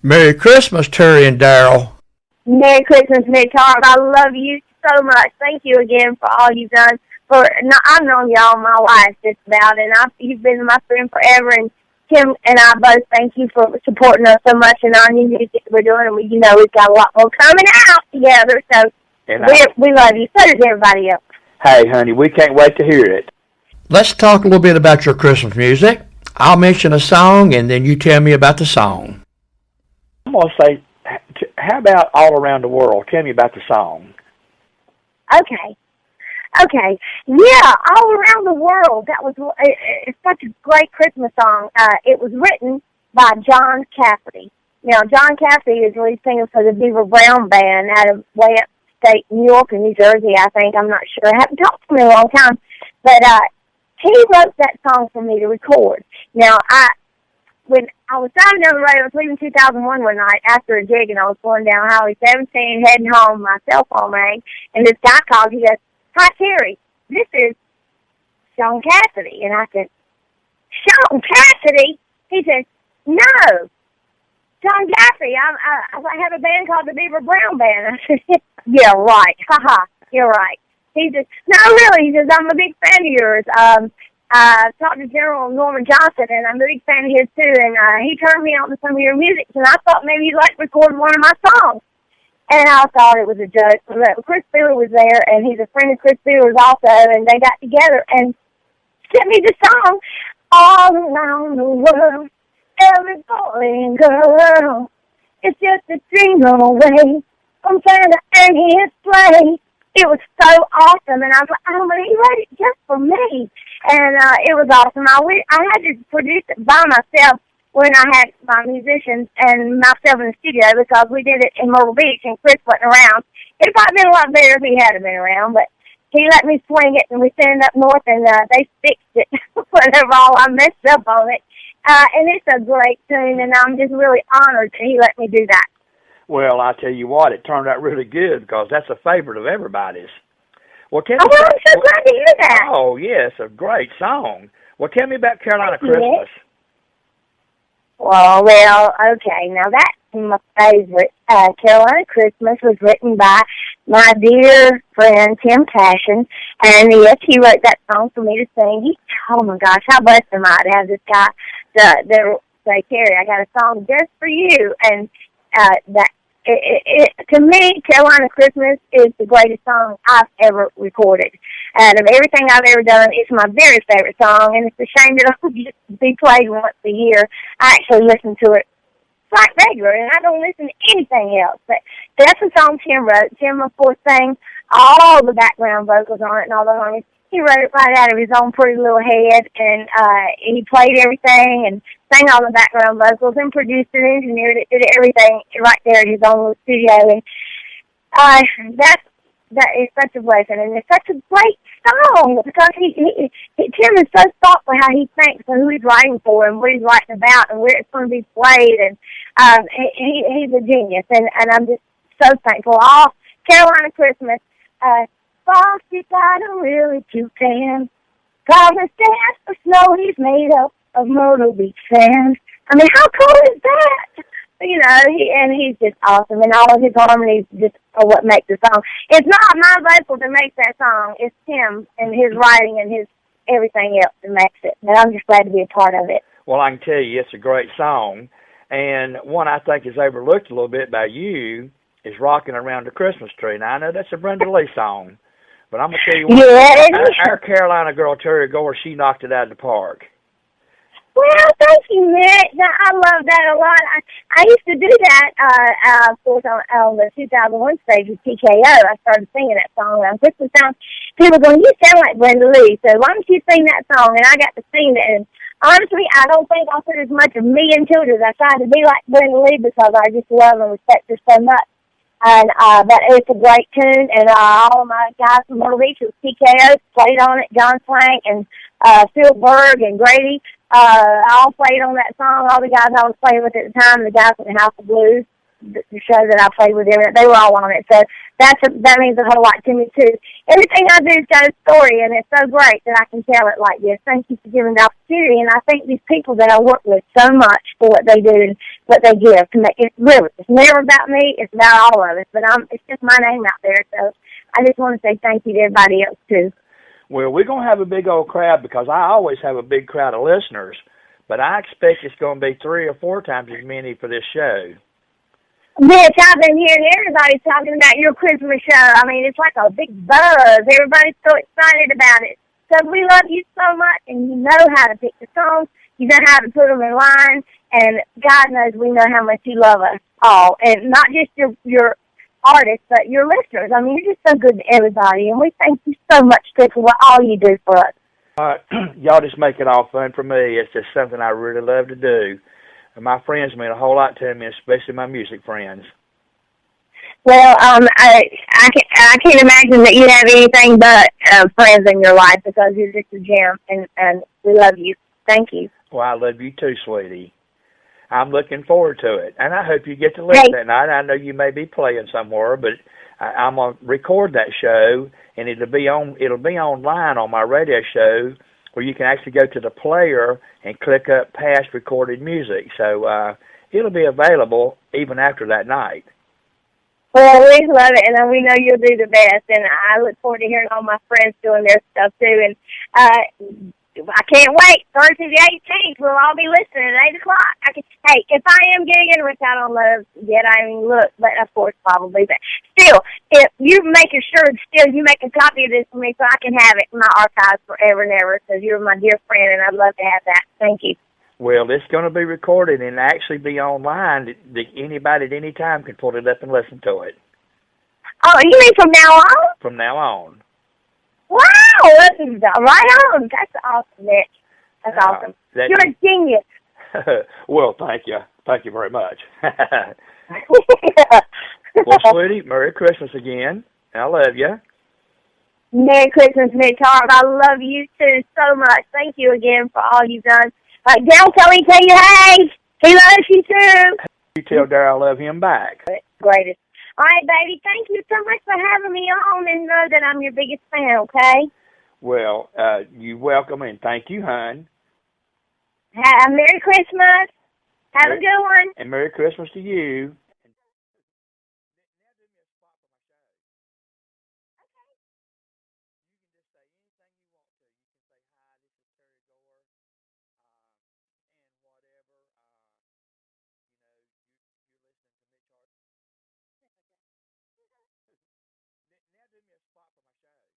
Merry Christmas, Terry and Daryl. Merry Christmas, Mitch Harb. I love you so much. Thank you again for all you've done. I've known you all my life, just about, and you've been my friend forever. And Tim and I both thank you for supporting us so much in our new music we're doing. And we've got a lot more coming out together. So we love you. So does everybody else. Hey, honey, we can't wait to hear it. Let's talk a little bit about your Christmas music. I'll mention a song, and then you tell me about the song. I'm going to say, how about All Around the World? Tell me about the song. Okay. Yeah, All Around the World. It's such a great Christmas song. It was written by John Cafferty. Now, John Cafferty is lead singer for the Beaver Brown Band out of way upstate New York and New Jersey, I think. I'm not sure. I haven't talked to him in a long time. But he wrote that song for me to record. Now, when I was driving down the road, I was leaving 2001 one night after a gig, and I was going down Highway 17, heading home. My cell phone rang, and this guy called. He goes, "Hi, Terry, this is Sean Cassidy." And I said, "Sean Cassidy?" He said, "No, John Gaffney. I have a band called the Beaver Brown Band." I said, "Yeah, right. Haha, you're right." He said, "No, really." He says, "I'm a big fan of yours. I talked to General Norman Johnson, and I'm a big fan of his, too, and he turned me on to some of your music, and I thought maybe you'd like to record one of my songs." And I thought it was a joke. But Chris Beeler was there, and he's a friend of Chris Beeler's also, and they got together and sent me the song, "All Around the World, Every Boy and Girl. It's just a dream away from Santa and his sleigh." It was so awesome, and I was like, "Oh, but he wrote it just for me." And it was awesome. I had to produce it by myself when I had my musicians and myself in the studio, because we did it in Myrtle Beach and Chris wasn't around. It'd probably been a lot better if he had been around, but he let me swing it, and we sent it up north, and they fixed it whatever all I messed up on it. And it's a great tune, and I'm just really honored that he let me do that. Well, I tell you what, it turned out really good, because that's a favorite of everybody's. Well, tell me. Oh, well, I'm so glad to hear that. Oh, yes, a great song. Well, tell me about Carolina Christmas. Well, okay. Now, that's my favorite. Carolina Christmas was written by my dear friend, Tim Passion. And, yes, he wrote that song for me to sing. Oh, my gosh, how blessed am I to have this guy to say, "Terry, I got a song just for you." And to me, Carolina Christmas is the greatest song I've ever recorded. Out of everything I've ever done, it's my very favorite song, and it's a shame that it'll just be played once a year. I actually listen to it quite regular, and I don't listen to anything else. But that's a song Tim wrote. Tim, of course, sang all the background vocals on it and all the harmonies. He wrote it right out of his own pretty little head, and he played everything and sang all the background vocals and produced it, engineered it, did everything right there in his own little studio. And that is such a blessing, and it's such a great song, because Tim is so thoughtful how he thinks and who he's writing for and what he's writing about and where it's going to be played, and he's a genius, and I'm just so thankful. All Carolina Christmas, Frosty got a really cute tan, 'cause instead of snow he's made up of Myrtle Beach sand. I mean, how cool is that? He's just awesome, and all of his harmonies just are what makes the song. It's not my vocal that makes that song. It's Tim and his writing and his everything else that makes it. And I'm just glad to be a part of it. Well, I can tell you it's a great song, and one I think is overlooked a little bit by you is "Rocking Around the Christmas Tree." Now, I know that's a Brenda Lee song, but I'm going to tell you what, our Carolina girl, Terri Gore, she knocked it out of the park. Well, thank you, Mitch. I love that a lot. I used to do that, of course, on the 2001 stage with TKO. I started singing that song around Christmas time. People going, "You sound like Brenda Lee, so why don't you sing that song?" And I got to sing it. And honestly, I don't think I put as much of me into it as I tried to be like Brenda Lee, because I just love and respect her so much. And but it's a great tune, and all of my guys from Myrtle Beach with TKO played on it. John Swank and Phil Berg and Grady all played on that song. All the guys I was playing with at the time, the guys from the House of Blues. the show that I played with them. They were all on it, so that means a whole lot to me too. Everything I do has got a story, and it's so great that I can tell it like this. Thank you for giving the opportunity, and I thank these people that I work with so much for what they do and what they give to make it. Really, it's never about me; it's about all of us. But it's just my name out there, so I just want to say thank you to everybody else too. Well, we're going to have a big old crowd because I always have a big crowd of listeners, but I expect it's going to be 3 or 4 times as many for this show. Mitch, I've been hearing everybody talking about your Christmas show. I mean, it's like a big buzz. Everybody's so excited about it. So we love you so much, and you know how to pick the songs. You know how to put them in line, and God knows we know how much you love us all, and not just your artists, but your listeners. I mean, you're just so good to everybody, and we thank you so much, Chris, for what all you do for us. Y'all just make it all fun for me. It's just something I really love to do. And my friends mean a whole lot to me, especially my music friends. Well, I can't imagine that you have anything but friends in your life because you're just a gem, and we love you. Thank you. Well, I love you too, sweetie. I'm looking forward to it, and I hope you get to listen that night. I know you may be playing somewhere, but I'm gonna record that show, and it'll be online on my radio show, where you can actually go to the player and click up past recorded music. So it'll be available even after that night. Well, we love it, and we know you'll do the best, and I look forward to hearing all my friends doing their stuff, too. And I can't wait. Thursday the 18th, we'll all be listening at 8 o'clock. Hey, if I am gigging, which I don't know yet, I mean, look, but of course, probably. But still, if you make sure, you make a copy of this for me so I can have it in my archives forever and ever, because you're my dear friend, and I'd love to have that. Thank you. Well, it's going to be recorded and actually be online. Anybody at any time can pull it up and listen to it. Oh, you mean from now on? From now on. Wow, this is right on. That's awesome, Mitch. That's awesome. You're a genius. Well, thank you. Thank you very much. Well, sweetie, Merry Christmas again. I love you. Merry Christmas, Mitch Harb. I love you, too, so much. Thank you again for all you've done. Dale Kelly, tell you, hey, he loves you, too. You tell Darryl I love him back. Greatest. All right, baby, thank you so much for having me on, and know that I'm your biggest fan, okay? Well, you're welcome, and thank you, hon. Merry Christmas. Have a good one. And Merry Christmas to you. Now do me a spot for my show.